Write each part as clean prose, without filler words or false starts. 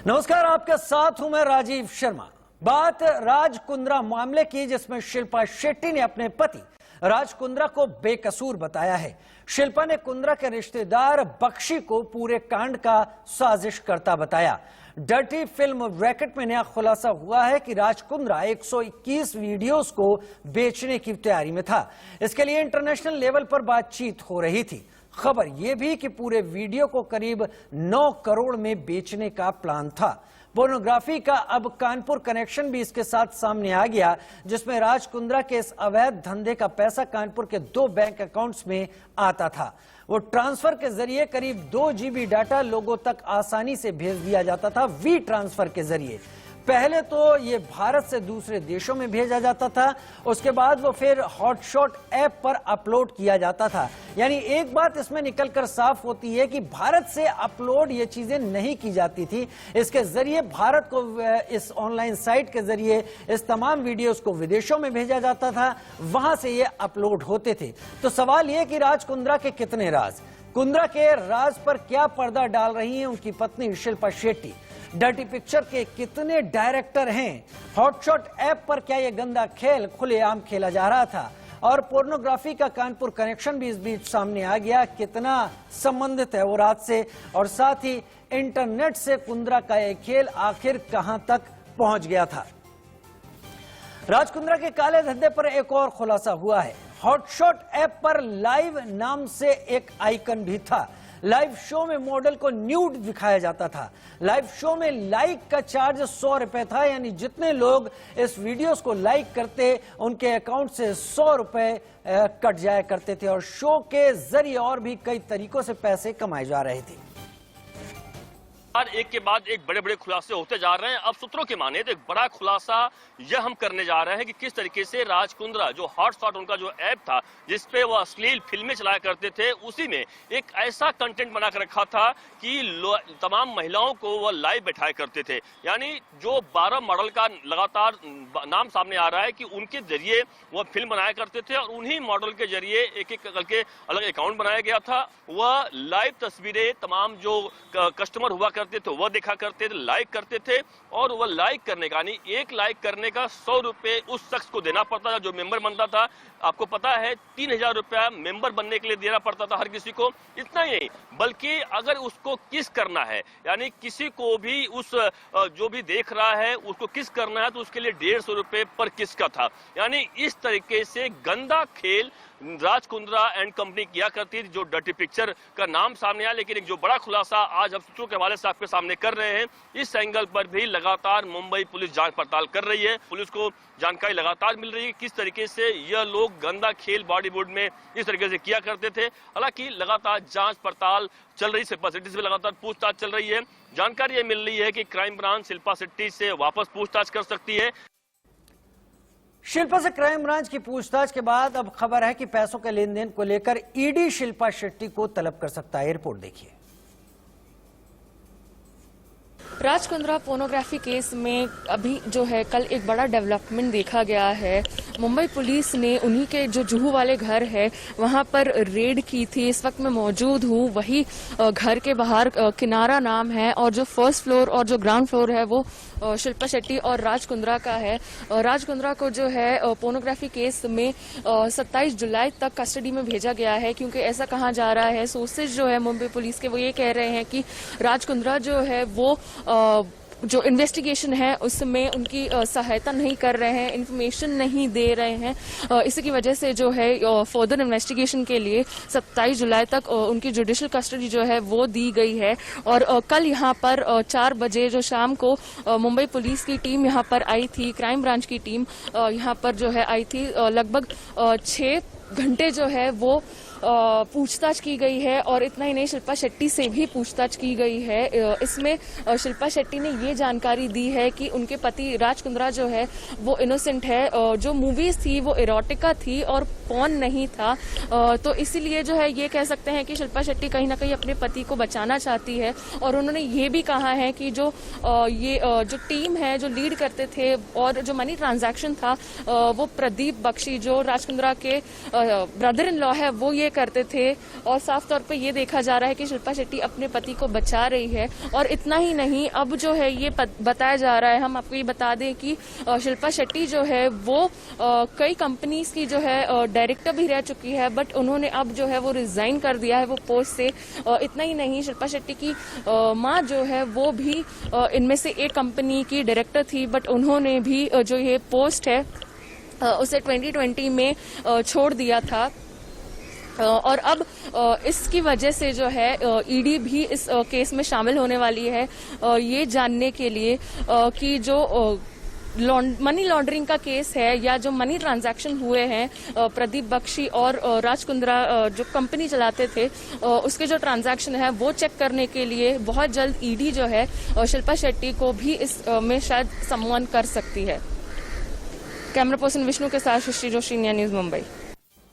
नमस्कार, आपके साथ हूं मैं राजीव शर्मा। बात राज कुंद्रा मामले की, जिसमें शिल्पा शेट्टी ने अपने पति राज कुंद्रा को बेकसूर बताया है। शिल्पा ने कुंद्रा के रिश्तेदार बख्शी को पूरे कांड का साजिश करता बताया। डर्टी फिल्म रैकेट में नया खुलासा हुआ है कि राज कुंद्रा 121 वीडियोस को बेचने की तैयारी में था। इसके लिए इंटरनेशनल लेवल पर बातचीत हो रही थी। खबर यह भी कि पूरे वीडियो को करीब 9 करोड़ में बेचने का प्लान था। पोर्नोग्राफी का अब कानपुर कनेक्शन भी इसके साथ सामने आ गया, जिसमें राज कुंद्रा के इस अवैध धंधे का पैसा कानपुर के 2 बैंक अकाउंट्स में आता था। वो ट्रांसफर के जरिए करीब 2 GB डाटा लोगों तक आसानी से भेज दिया जाता था। वी ट्रांसफर के जरिए पहले तो ये भारत से दूसरे देशों में भेजा जाता था, उसके बाद वो फिर हॉटशॉट ऐप पर अपलोड किया जाता था। यानी एक बात इसमें निकलकर साफ होती है कि भारत से अपलोड ये चीजें नहीं की जाती थी। इसके जरिए भारत को इस ऑनलाइन साइट के जरिए इस तमाम वीडियोस को विदेशों में भेजा जाता था, वहां से ये अपलोड होते थे। तो सवाल ये कि राज कुंद्रा के कितने राज, कुंद्रा के राज पर क्या पर्दा डाल रही हैं उनकी पत्नी शिल्पा शेट्टी, डर्टी पिक्चर के कितने डायरेक्टर हैं, हॉटशॉट ऐप पर क्या यह गंदा खेल खुलेआम खेला जा रहा था, और पोर्नोग्राफी का कानपुर कनेक्शन भी इस बीच सामने आ गया, कितना संबंधित है वो रात से, और साथ ही इंटरनेट से कुंद्रा का यह खेल आखिर कहां तक पहुंच गया था। राज कुंद्रा के काले धंधे पर एक और खुलासा हुआ है। हॉटशॉट ऐप पर लाइव नाम से एक आइकन भी था। लाइव शो में मॉडल को न्यूड दिखाया जाता था। लाइव शो में लाइक का चार्ज 100 रुपए था, यानी जितने लोग इस वीडियोस को लाइक करते उनके अकाउंट से 100 रुपए कट जाया करते थे, और शो के जरिए और भी कई तरीकों से पैसे कमाए जा रहे थे। एक के बाद एक बड़े बड़े खुलासे होते जा रहे हैं। अब सूत्रों के माने तो एक बड़ा खुलासा यह हम करने जा रहे हैं कि किस तरीके से राज कुंद्रा, जो हॉटस्पॉट उनका जो ऐप था जिसपे वो अश्लील फिल्में चलाया करते थे, उसी में एक ऐसा कंटेंट बना कर रखा था कि तमाम महिलाओं को वह लाइव बैठाया करते थे। यानी जो 12 मॉडल का लगातार नाम सामने आ रहा है कि उनके जरिए वह फिल्म बनाया करते थे, और उन्हीं मॉडल के जरिए एक एक करके अलग अकाउंट बनाया गया था। वह लाइव तस्वीरें तमाम जो कस्टमर हुआ करते थे वह देखा करते थे, लाइक करते थे, और वह लाइक करने का यानी एक लाइक करने का 100 रुपए उस शख्स को देना पड़ता था जो मेंबर बनता था। आपको पता है 3000 रुपया मेंबर बनने के लिए देना पड़ता था हर किसी को। इतना ही नहीं, बल्कि अगर उसको किस करना है, यानी किसी को भी उस जो भी देख रहा है उसको किस करना है, तो उसके लिए 150 रुपए पर किस का था। यानी इस तरीके से गंदा खेल राज कुंद्रा एंड कंपनी किया करती थी, जो डर्टी पिक्चर का नाम सामने आया। लेकिन एक जो बड़ा खुलासा आज हम सूत्रों के हवाले से आपके सामने कर रहे हैं, इस एंगल पर भी लगातार मुंबई पुलिस जांच पड़ताल कर रही है। पुलिस को जानकारी लगातार मिल रही है किस तरीके से यह लोग गंदा खेल बॉलीवुड में इस तरीके से किया करते थे। हालांकि लगातार जांच पड़ताल चल रही, शिल्पा शेट्टी से लगातार पूछताछ चल रही है। जानकारी यह मिल रही है कि क्राइम ब्रांच शिल्पा शेट्टी से वापस पूछताछ कर सकती है। शिल्पा से क्राइम ब्रांच की पूछताछ के बाद अब खबर है कि पैसों के लेन देन को लेकर ईडी शिल्पा शेट्टी को तलब कर सकता है। रिपोर्ट देखिए। राज कुंद्रा पोर्नोग्राफी केस में अभी जो है कल एक बड़ा डेवलपमेंट देखा गया है। मुंबई पुलिस ने उन्हीं के जो जुहू वाले घर है वहां पर रेड की थी। इस वक्त मैं मौजूद हूं, वही घर के बाहर किनारा नाम है, और जो फर्स्ट फ्लोर और जो ग्राउंड फ्लोर है वो शिल्पा शेट्टी और राज कुंद्रा का है। राज कुंद्रा को जो है पोर्नोग्राफी केस में 27 जुलाई तक कस्टडी में भेजा गया है, क्योंकि ऐसा कहा जा रहा है, सोर्सेज जो है मुंबई पुलिस के वो ये कह रहे हैं कि राज कुंद्रा जो है वो जो इन्वेस्टिगेशन है उसमें उनकी सहायता नहीं कर रहे हैं, इन्फॉर्मेशन नहीं दे रहे हैं। इसी की वजह से जो है फर्दर इन्वेस्टिगेशन के लिए 27 जुलाई तक उनकी जुडिशियल कस्टडी जो है वो दी गई है। और कल यहाँ पर 4 बजे जो शाम को मुंबई पुलिस की टीम यहाँ पर आई थी, क्राइम ब्रांच की टीम यहाँ पर जो है आई थी। लगभग 6 घंटे जो है वो पूछताछ की गई है, और इतना ही नहीं, शिल्पा शेट्टी से भी पूछताछ की गई है। इसमें शिल्पा शेट्टी ने ये जानकारी दी है कि उनके पति राज कुंद्रा जो है वो इनोसेंट है। जो मूवीज थी वो इरोटिका थी, और पॉर्न नहीं था। तो इसीलिए जो है ये कह सकते हैं कि शिल्पा शेट्टी कहीं ना कहीं अपने पति को बचाना चाहती है। और उन्होंने ये भी कहा है कि जो जो टीम है जो लीड करते थे और जो मनी ट्रांजैक्शन था वो प्रदीप बख्शी जो राज कुंद्रा के ब्रदर इन लॉ है वो ये करते थे। और साफ तौर पे ये देखा जा रहा है कि शिल्पा शेट्टी अपने पति को बचा रही है। और इतना ही नहीं, अब जो है ये बताया जा रहा है, हम आपको ये बता दें कि शिल्पा शेट्टी जो है वो कई कंपनीज की जो है डायरेक्टर भी रह चुकी है, बट उन्होंने अब जो है वो रिजाइन कर दिया है वो पोस्ट से। इतना ही नहीं, शिल्पा शेट्टी की माँ जो है वो भी इनमें से एक कंपनी की डायरेक्टर थी, बट उन्होंने भी जो ये पोस्ट है उसे 2020 में छोड़ दिया था। और अब इसकी वजह से जो है ईडी भी इस केस में शामिल होने वाली है ये जानने के लिए कि जो मनी लॉन्ड्रिंग का केस है या जो मनी ट्रांजैक्शन हुए हैं प्रदीप बख्शी और राज कुंद्रा जो कंपनी चलाते थे उसके जो ट्रांजैक्शन है वो चेक करने के लिए बहुत जल्द ईडी जो है शिल्पा शेट्टी को भी इस में शायद सम्मान कर सकती है। कैमरा पर्सन विष्णु के साथ Srishti Joshi, India news, Mumbai.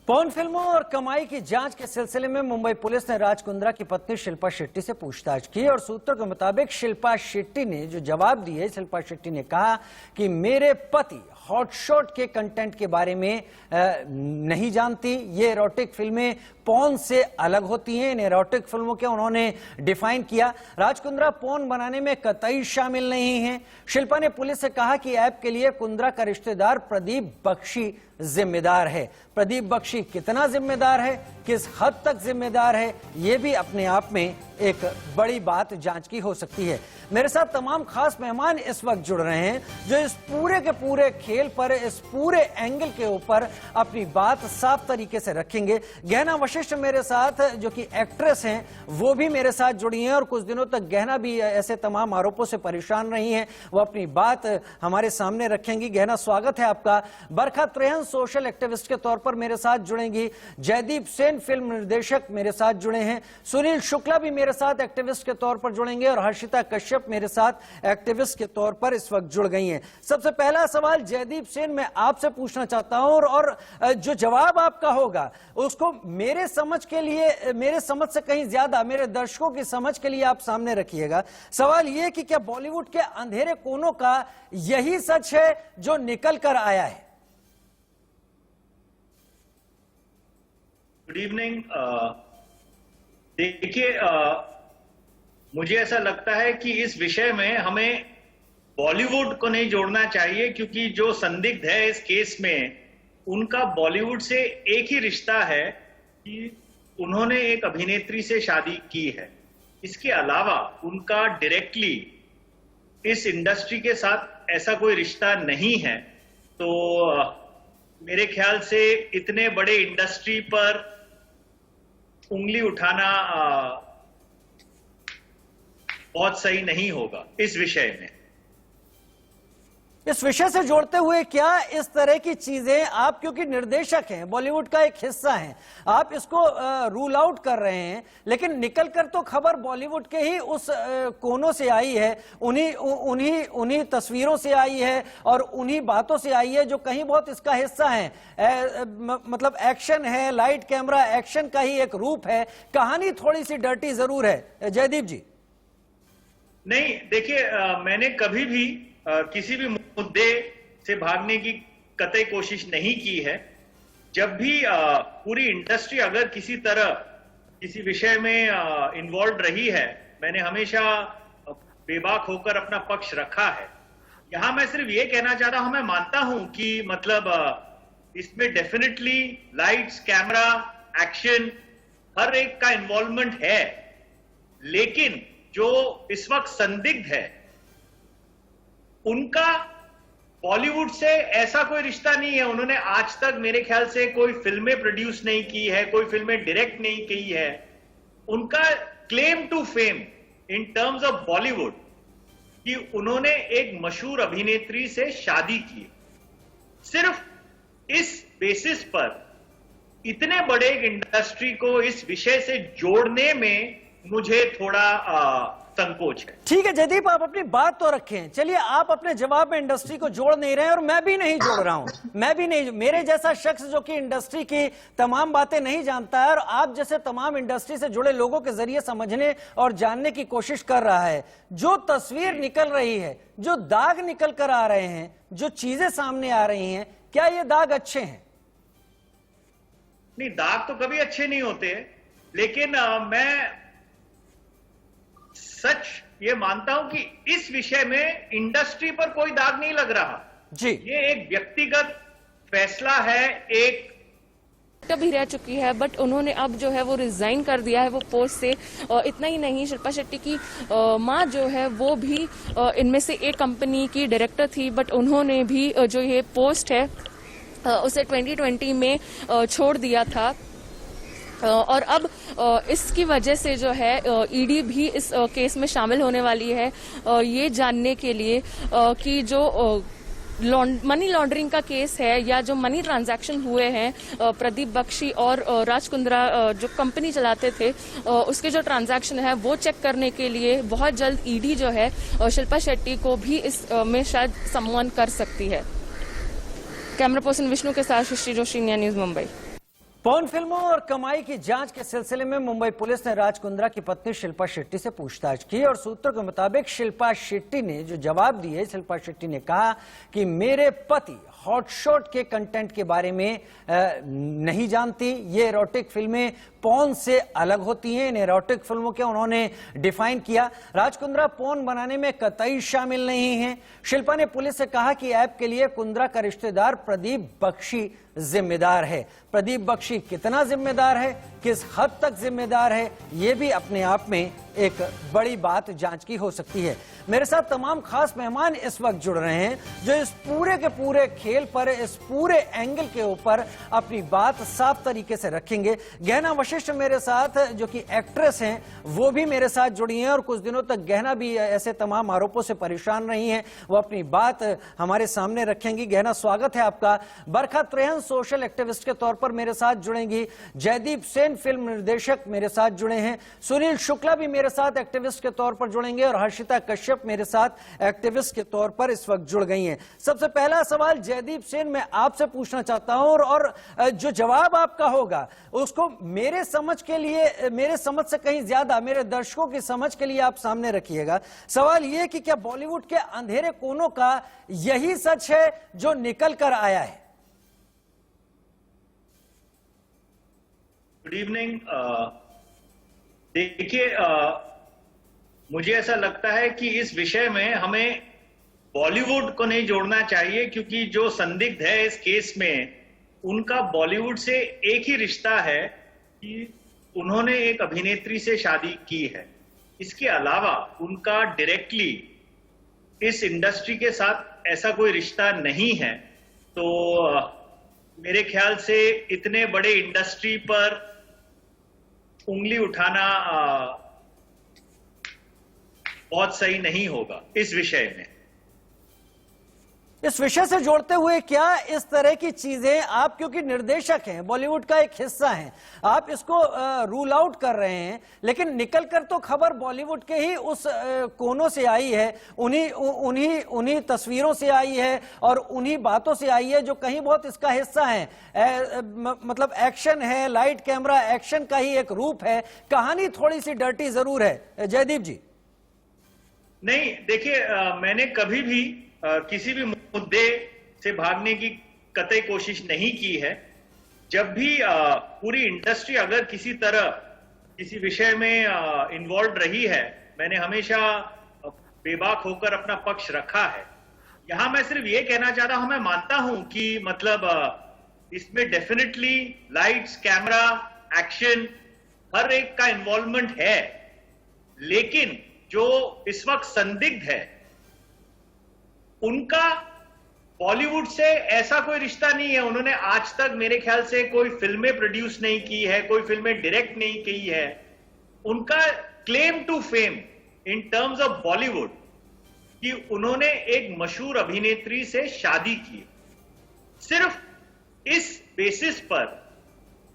Porn फिल्मों और कमाई की जांच के सिलसिले में मुंबई पुलिस ने राज कुंद्रा की पत्नी शिल्पा शेट्टी से पूछताछ की और सूत्रों के मुताबिक शिल्पा शेट्टी ने जो जवाब दिए, शिल्पा शेट्टी ने कहा कि मेरे पति हॉटशॉट के कंटेंट के बारे में नहीं जानती। ये एरोटिक फिल्में पॉर्न से अलग होती हैं। इन एरोटिक फिल्मों के उन्होंने डिफाइन किया। राज कुंद्रा पॉर्न बनाने में कतई शामिल नहीं हैं। शिल्पा ने पुलिस से कहा कि ऐप के लिए कुंद्रा का रिश्तेदार प्रदीप बख्शी जिम्मेदार है। प्रदीप बख्शी कितना जिम्मेदार है, किस हद तक जिम्मेदार है, यह भी अपने आप में एक बड़ी बात जांच की हो सकती है। मेरे साथ तमाम खास मेहमान इस वक्त जुड़ रहे हैं जो इस पूरे के पूरे खेल पर, इस पूरे एंगल के ऊपर अपनी बात साफ तरीके से रखेंगे। गहना वशिष्ठ मेरे साथ जो कि एक्ट्रेस हैं वो भी मेरे साथ जुड़ी हैं और कुछ दिनों तक गहना भी ऐसे तमाम आरोपों से परेशान रही हैं, वो अपनी बात हमारे सामने रखेंगी। गहना, स्वागत है आपका। बरखा त्रेहन सोशल एक्टिविस्ट के तौर पर मेरे साथ जुड़ेंगी। जयदीप सेन फिल्म निर्देशक मेरे साथ जुड़े हैं। सुनील शुक्ला भी मेरे साथ एक्टिविस्ट के तौर पर जुड़ेंगे और हर्षिता कश्यप मेरे साथ एक्टिविस्ट के तौर पर इस वक्त जुड़ गई हैं। सबसे पहला सवाल जयदीप सेन मैं आपसे पूछना चाहता हूं और जो जवाब आपका होगा उसको मेरे समझ के लिए, मेरे समझ से कहीं ज्यादा मेरे दर्शकों की समझ के लिए आप सामने रखिएगा। सवाल यह कि क्या बॉलीवुड के अंधेरे कोनों का यही सच है जो निकल कर आया है? Good evening. देखिए, मुझे ऐसा लगता है कि इस विषय में हमें बॉलीवुड को नहीं जोड़ना चाहिए, क्योंकि जो संदिग्ध है इस केस में उनका बॉलीवुड से एक ही रिश्ता है कि उन्होंने एक अभिनेत्री से शादी की है। इसके अलावा उनका डायरेक्टली इस इंडस्ट्री के साथ ऐसा कोई रिश्ता नहीं है। तो मेरे ख्याल से इतने बड़े इंडस्ट्री पर उंगली उठाना बहुत सही नहीं होगा इस विषय में। इस विषय से जोड़ते हुए क्या इस तरह की चीजें आप, क्योंकि निर्देशक हैं, बॉलीवुड का एक हिस्सा हैं, आप इसको रूल आउट कर रहे हैं, लेकिन निकल कर तो खबर बॉलीवुड के ही उस कोनों से आई है, उन्हीं तस्वीरों से आई है और उन्हीं बातों से आई है जो कहीं बहुत इसका हिस्सा है। मतलब एक्शन है, लाइट कैमरा एक्शन का ही एक रूप है। कहानी थोड़ी सी डर्टी जरूर है। जयदीप जी। नहीं, देखिए, मैंने कभी भी किसी भी मुद्दे से भागने की कतई कोशिश नहीं की है। जब भी पूरी इंडस्ट्री अगर किसी तरह किसी विषय में इन्वॉल्व रही है, मैंने हमेशा बेबाक होकर अपना पक्ष रखा है। यहां मैं सिर्फ ये कहना चाहता हूं, मैं मानता हूं कि मतलब इसमें डेफिनेटली लाइट्स, कैमरा, एक्शन, हर एक का इन्वॉल्वमेंट है, लेकिन जो इस वक्त संदिग्ध है उनका बॉलीवुड से ऐसा कोई रिश्ता नहीं है। उन्होंने आज तक मेरे ख्याल से कोई फिल्में प्रोड्यूस नहीं की है, कोई फिल्में डायरेक्ट नहीं की है। उनका claim to fame in terms of Bollywood कि उन्होंने एक मशहूर अभिनेत्री से शादी की। सिर्फ इस बेसिस पर इतने बड़े इंडस्ट्री को इस विषय से जोड़ने में मुझे थोड़ा संकोच है। ठीक है जयदीप, आप अपनी बात तो रखें। चलिए, आप अपने जवाब में इंडस्ट्री को जोड़ नहीं रहे हैं और मैं भी नहीं जोड़ रहा हूं। मैं भी नहीं, मेरे जैसा शख्स जो कि इंडस्ट्री की तमाम बातें नहीं जानता है और आप जैसे तमाम इंडस्ट्री से जुड़े लोगों के जरिए समझने और जानने की कोशिश कर रहा है, जो तस्वीर निकल रही है, जो दाग निकल कर आ रहे हैं, जो चीजें सामने आ रही हैं, क्या ये दाग अच्छे हैं? नहीं, दाग तो कभी अच्छे नहीं होते, लेकिन मैं सच ये मानता हूं कि इस विषय में इंडस्ट्री पर कोई दाग नहीं लग रहा जी। ये एक व्यक्तिगत फैसला है, एक भी रह चुकी है, बट उन्होंने अब जो है वो रिजाइन कर दिया है वो पोस्ट से। इतना ही नहीं, शिल्पा शेट्टी की माँ जो है वो भी इनमें से एक कंपनी की डायरेक्टर थी, बट उन्होंने भी जो ये पोस्ट है उसे 2020 में छोड़ दिया था। और अब इसकी वजह से जो है ईडी भी इस केस में शामिल होने वाली है, ये जानने के लिए कि जो मनी लॉन्ड्रिंग का केस है या जो मनी ट्रांजैक्शन हुए हैं प्रदीप बख्शी और राज कुंद्रा जो कंपनी चलाते थे, उसके जो ट्रांजैक्शन है वो चेक करने के लिए बहुत जल्द ईडी जो है शिल्पा शेट्टी को भी इस में शायद सम्मान कर सकती है। कैमरा पर्सन विष्णु के साथ Srishti Joshi, India news, Mumbai. Porn फिल्मों और कमाई की जांच के सिलसिले में मुंबई पुलिस ने राज कुंद्रा की पत्नी शिल्पा शेट्टी से पूछताछ की और सूत्रों के मुताबिक शिल्पा शेट्टी ने जो जवाब दिए, शिल्पा शेट्टी ने कहा कि मेरे पति हॉटशॉट के कंटेंट के बारे में नहीं जानती। ये एरोटिक फिल्में पॉर्न से अलग होती हैं। इन एरोटिक फिल्मों के उन्होंने डिफाइन किया। राज कुंद्रा पॉर्न बनाने में कतई शामिल नहीं हैं। शिल्पा ने पुलिस से कहा कि ऐप के लिए कुंद्रा का रिश्तेदार प्रदीप बख्शी जिम्मेदार है। प्रदीप बख्शी कितना जिम्मेदार है, किस हद तक जिम्मेदार है, यह भी अपने आप में एक बड़ी बात जांच की हो सकती है। मेरे साथ तमाम खास मेहमान इस वक्त जुड़ रहे हैं जो इस पूरे के पूरे खेल पर, इस पूरे एंगल के ऊपर अपनी बात साफ तरीके से रखेंगे। गहना वशिष्ठ मेरे साथ, जो कि एक्ट्रेस हैं, वो भी मेरे साथ जुड़ी हैं और कुछ दिनों तक गहना भी ऐसे तमाम आरोपों से परेशान रही हैं। वो अपनी बात हमारे सामने रखेंगी। गहना, स्वागत है आपका। बरखा त्रेहन सोशल एक्टिविस्ट के तौर पर मेरे साथ जुड़ेंगी। जयदीप सेन फिल्म निर्देशक मेरे साथ जुड़े हैं। सुनील शुक्ला भी मेरे साथ एक्टिविस्ट के तौर पर जुड़ेंगे और हर्षिता कश्यप मेरे साथ एक्टिविस्ट के तौर पर इस वक्त जुड़ गई हैं। सबसे पहला सवाल जयदीप सेन मैं आपसे पूछना चाहता हूं और जो जवाब आपका होगा उसको मेरे समझ के लिए, मेरे समझ से कहीं ज्यादा मेरे दर्शकों की समझ के लिए आप सामने रखिएगा। सवाल यह कि क्या बॉलीवुड के अंधेरे कोनों का यही सच है जो निकल कर आया है? Good evening. देखिए, मुझे ऐसा लगता है कि इस विषय में हमें बॉलीवुड को नहीं जोड़ना चाहिए, क्योंकि जो संदिग्ध है इस केस में, उनका बॉलीवुड से एक ही रिश्ता है कि उन्होंने एक अभिनेत्री से शादी की है। इसके अलावा उनका डायरेक्टली इस इंडस्ट्री के साथ ऐसा कोई रिश्ता नहीं है। तो मेरे ख्याल से इतने बड़े इंडस्ट्री पर उंगली उठाना बहुत सही नहीं होगा इस विषय में। इस विषय से जोड़ते हुए क्या इस तरह की चीजें आप, क्योंकि निर्देशक हैं, बॉलीवुड का एक हिस्सा हैं, आप इसको रूल आउट कर रहे हैं, लेकिन निकलकर तो खबर बॉलीवुड के ही उस कोनों से आई है, उन्हीं तस्वीरों से आई है और उन्हीं बातों से आई है जो कहीं बहुत इसका हिस्सा है। मतलब एक्शन है, लाइट कैमरा एक्शन का ही एक रूप है। कहानी थोड़ी सी डर्टी जरूर है। जयदीप जी। नहीं, देखिए, मैंने कभी भी किसी भी मुद्दे से भागने की कतई कोशिश नहीं की है। जब भी पूरी इंडस्ट्री अगर किसी तरह किसी विषय में इन्वॉल्व रही है, मैंने हमेशा बेबाक होकर अपना पक्ष रखा है। यहां मैं सिर्फ ये कहना चाहता हूं, मैं मानता हूं कि मतलब इसमें डेफिनेटली लाइट्स, कैमरा, एक्शन, हर एक का इन्वॉल्वमेंट है, लेकिन जो इस वक्त संदिग्ध है उनका बॉलीवुड से ऐसा कोई रिश्ता नहीं है। उन्होंने आज तक मेरे ख्याल से कोई फिल्में प्रोड्यूस नहीं की है, कोई फिल्में डायरेक्ट नहीं की है। उनका claim to fame in terms of Bollywood कि उन्होंने एक मशहूर अभिनेत्री से शादी की, सिर्फ इस बेसिस पर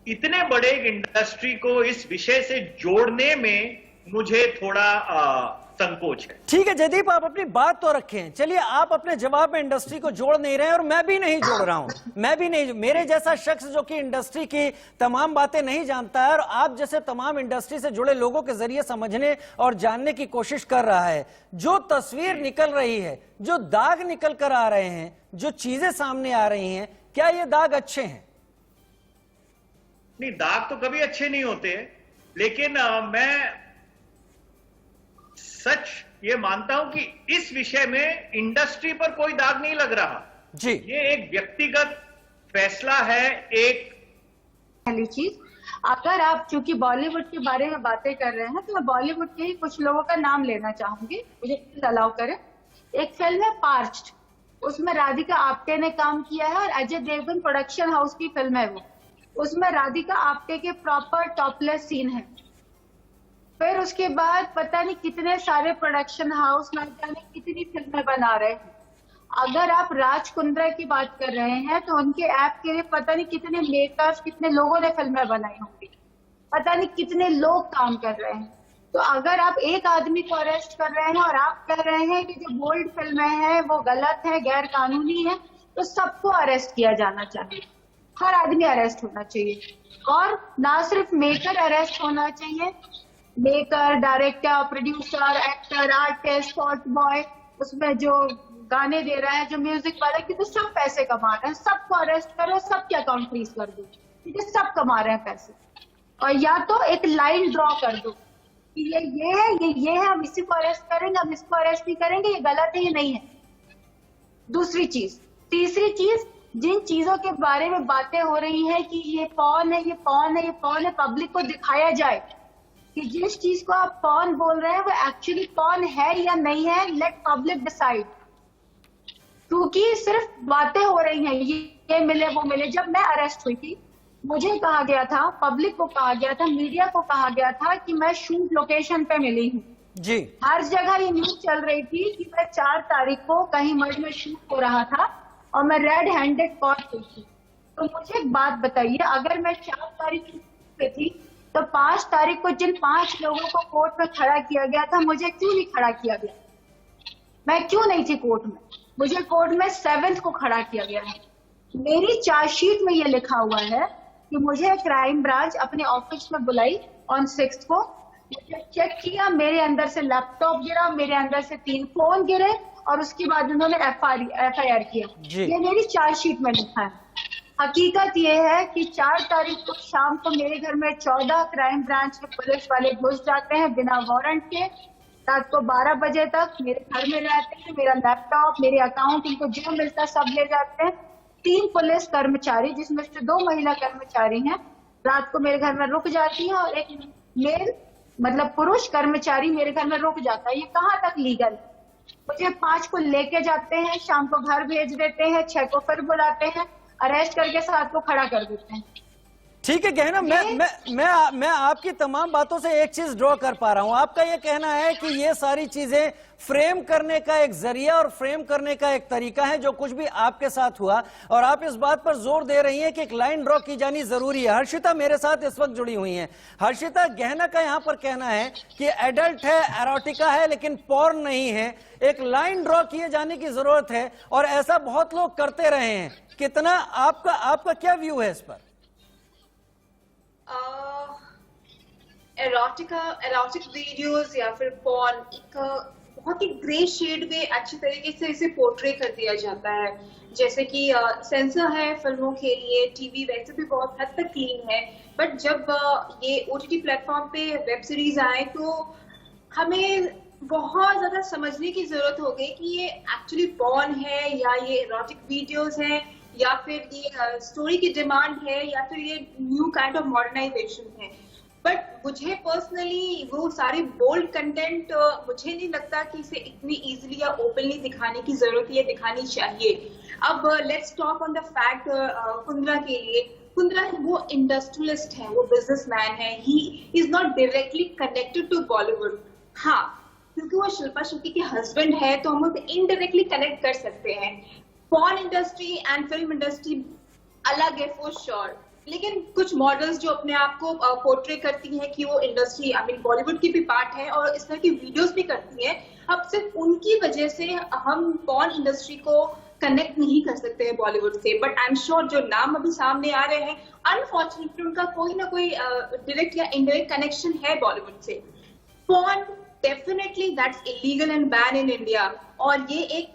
इतने बड़े इंडस्ट्री को इस विषय से जोड़ने में मुझे थोड़ा संकोच है। ठीक है जयदीप, आप अपनी बात तो रखें। चलिए, आप अपने जवाब में इंडस्ट्री को जोड़ नहीं रहे हैं और मैं भी नहीं जोड़ रहा हूं। मैं भी नहीं, मेरे जैसा शख्स जो कि इंडस्ट्री की तमाम बातें नहीं जानता है और आप जैसे तमाम इंडस्ट्री से जुड़े लोगों के जरिए समझने और जानने की कोशिश कर रहा है, जो तस्वीर निकल रही है, जो दाग निकल कर आ रहे हैं, जो चीजें सामने आ रही हैं, क्या ये दाग अच्छे हैं? नहीं, दाग तो कभी अच्छे नहीं होते, लेकिन मैं सच ये मानता हूं कि इस विषय में इंडस्ट्री पर कोई दाग नहीं लग रहा जी। ये एक व्यक्तिगत फैसला है। एक पहली चीज, अगर आप चूंकि बॉलीवुड के बारे में बातें कर रहे हैं तो मैं बॉलीवुड के ही कुछ लोगों का नाम लेना चाहूंगी, मुझे प्लीज अलाउ करें। एक फिल्म है पार्च्ड, उसमें राधिका आप्टे ने काम किया है और अजय देवगन प्रोडक्शन हाउस की फिल्म है वो। उसमें राधिका आप्टे के प्रॉपर टॉपलेस सीन है। फिर उसके बाद पता नहीं कितने सारे प्रोडक्शन हाउस ना जाने कितनी फिल्में बना रहे हैं। अगर आप राज कुंद्रा की बात कर रहे हैं तो उनके ऐप के लिए पता नहीं कितने मेकर्स, कितने लोगों ने फिल्में बनाई होंगी, पता नहीं कितने लोग काम कर रहे हैं। तो अगर आप एक आदमी को अरेस्ट कर रहे हैं और आप कह रहे हैं कि जो बोल्ड फिल्में हैं वो गलत है, गैर कानूनी है, तो सबको अरेस्ट किया जाना चाहिए। हर आदमी अरेस्ट होना चाहिए और ना सिर्फ मेकर अरेस्ट होना चाहिए, maker, director, producer, actor, artist, spot boy, उसमें जो गाने दे रहा है, जो म्यूजिक वाला, कि तो सब पैसे कमा रहे हैं, सबको अरेस्ट करो, सबके अकाउंट फ्रीज कर दो, क्योंकि सब कमा रहे हैं पैसे। और या तो एक लाइन ड्रॉ कर दो कि ये है, ये है, हम इसी को अरेस्ट करेंगे, हम इसको अरेस्ट नहीं करेंगे, ये गलत है, ये नहीं है। दूसरी चीज। तीसरी चीज, जिन चीजों के बारे में बातें हो रही है कि ये पॉर्न है, ये पॉर्न है, ये पॉर्न है, पब्लिक को दिखाया जाए कि जिस चीज को आप पॉर्न बोल रहे हैं वो एक्चुअली पॉर्न है या नहीं है। लेट पब्लिक डिसाइड, क्योंकि सिर्फ बातें हो रही हैं, ये मिले वो मिले। जब मैं अरेस्ट हुई थी, मुझे कहा गया था, पब्लिक को कहा गया था, मीडिया को कहा गया था कि मैं शूट लोकेशन पे मिली हूँ जी। हर जगह ये न्यूज चल रही थी कि मैं 4 तारीख को कहीं मर्ज में शूट हो रहा था और मैं रेड हैंडेड कॉट हुई थी। तो मुझे एक बात बताइए, अगर मैं 4 तारीख पे थी तो 5 तारीख को जिन 5 लोगों को कोर्ट में खड़ा किया गया था, मुझे क्यों नहीं खड़ा किया गया? मैं क्यों नहीं थी कोर्ट में? मुझे कोर्ट में 7th को खड़ा किया गया है। मेरी चार्जशीट में ये लिखा हुआ है कि मुझे क्राइम ब्रांच अपने ऑफिस में बुलाई ऑन 6th को, चेक किया, मेरे अंदर से लैपटॉप गिरा, मेरे अंदर से 3 फोन गिरे और उसके बाद उन्होंने FIR किया। ये मेरी चार्जशीट में लिखा है। हकीकत ये है कि 4 तारीख को शाम को मेरे घर में 14 क्राइम ब्रांच के पुलिस वाले घुस जाते हैं बिना वारंट के। रात को 12 बजे तक मेरे घर में रहते हैं, मेरा लैपटॉप, मेरे अकाउंट, इनको जो मिलता है सब ले जाते हैं। 3 पुलिस कर्मचारी, जिसमें से 2 महिला कर्मचारी हैं, रात को मेरे घर में रुक जाती है और एक मेल मतलब पुरुष कर्मचारी मेरे घर में रुक जाता है। ये कहाँ तक लीगल? मुझे 5 को लेके जाते हैं, शाम को घर भेज देते हैं, 6 को फिर बुलाते हैं, अरेस्ट करके 7 को खड़ा कर देते हैं। ठीक है गहना, मैं आपकी तमाम बातों से एक चीज ड्रॉ कर पा रहा हूं। आपका ये कहना है कि ये सारी चीजें फ्रेम करने का एक जरिया और फ्रेम करने का एक तरीका है, जो कुछ भी आपके साथ हुआ, और आप इस बात पर जोर दे रही हैं कि एक लाइन ड्रॉ की जानी जरूरी है। हर्षिता मेरे साथ इस वक्त जुड़ी हुई हैं। हर्षिता, गहना का यहाँ पर कहना है कि एडल्ट है, एरोटिका है, लेकिन पॉर्न नहीं है। एक लाइन ड्रॉ किए जाने की जरूरत है और ऐसा बहुत लोग करते रहे हैं। कितना आपका क्या व्यू है इस पर? एरोटिक वीडियोस या फिर पॉर्न एक बहुत ही ग्रे शेड में अच्छी तरीके से इसे पोर्ट्रे कर दिया जाता है। जैसे कि सेंसर है फिल्मों के लिए, टीवी वैसे भी बहुत हद तक क्लीन है, बट जब ये OTT प्लेटफॉर्म पे वेब सीरीज आए तो हमें बहुत ज्यादा समझने की जरूरत हो गई कि ये एक्चुअली पॉर्न है या ये एरोटिक वीडियोस है या फिर ये स्टोरी की डिमांड है या फिर ये न्यू काइंड ऑफ मॉडर्नाइजेशन है। बट मुझे पर्सनली वो सारे बोल्ड कंटेंट मुझे नहीं लगता कि इसे इतनी इजीली या ओपनली दिखाने की जरूरत है, दिखानी चाहिए। अब let's talk on the fact Kundra के लिए। कुंद्रा वो इंडस्ट्रियलिस्ट है, वो बिजनेसमैन है, he is not directly connected to Bollywood. हाँ, क्योंकि वो शिल्पा शेट्टी के हस्बैंड है तो हम उसे इनडायरेक्टली कनेक्ट कर सकते हैं। Porn industry and film industry अलग है फॉर श्योर, लेकिन कुछ मॉडल्स जो अपने आप को पोर्ट्रे करती हैं कि वो इंडस्ट्री बॉलीवुड की भी पार्ट है और इस तरह की वीडियोस भी करती हैं, अब सिर्फ उनकी वजह से हम पॉर्न इंडस्ट्री को कनेक्ट नहीं कर सकते हैं बॉलीवुड से। बट आई एम श्योर जो नाम अभी सामने आ रहे हैं, अनफॉर्चुनेटली उनका कोई ना कोई डायरेक्ट या इनडायरेक्ट कनेक्शन है बॉलीवुड से। Porn definitely that's illegal and ban in India, और ये एक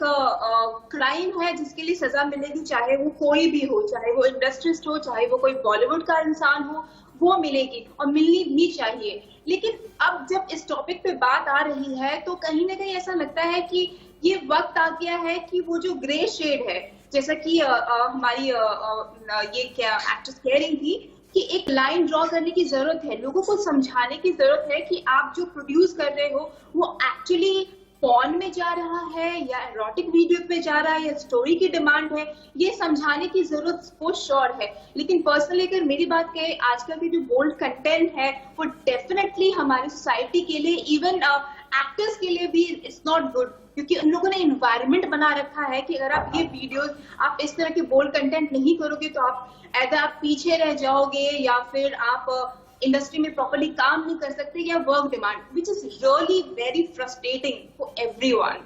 क्राइम है जिसके लिए सजा मिलेगी, चाहे वो कोई भी हो, चाहे वो इंडस्ट्रिस्ट हो, चाहे वो कोई बॉलीवुड का इंसान हो, वो मिलेगी और मिलनी भी चाहिए। लेकिन अब जब इस टॉपिक पे बात आ रही है तो कहीं ना कहीं ऐसा लगता है कि ये वक्त आ गया है कि वो जो ग्रे शेड है, जैसा कि हमारी ये क्या एक्ट्रेस कह रही थी कि एक लाइन ड्रॉ करने की जरूरत है, लोगों को समझाने की जरूरत है कि आप जो प्रोड्यूस कर रहे हो वो एक्चुअली पॉर्न में जा रहा है या एरोटिक वीडियो पे जा रहा है या स्टोरी की डिमांड है, ये समझाने की जरूरत वो श्योर है। लेकिन पर्सनली अगर मेरी बात करें, आजकल की जो बोल्ड कंटेंट है वो डेफिनेटली हमारी सोसाइटी के लिए, इवन एक्टर्स के लिए भी इट्स नॉट गुड, क्योंकि उन लोगों ने एनवायरनमेंट बना रखा है कि अगर आप ये वीडियोस, आप इस तरह के बोल्ड कंटेंट नहीं करोगे तो आप ऐसा आप पीछे रह जाओगे या फिर आप इंडस्ट्री में प्रॉपर्ली काम नहीं कर सकते, या work demand, which is really very frustrating for everyone.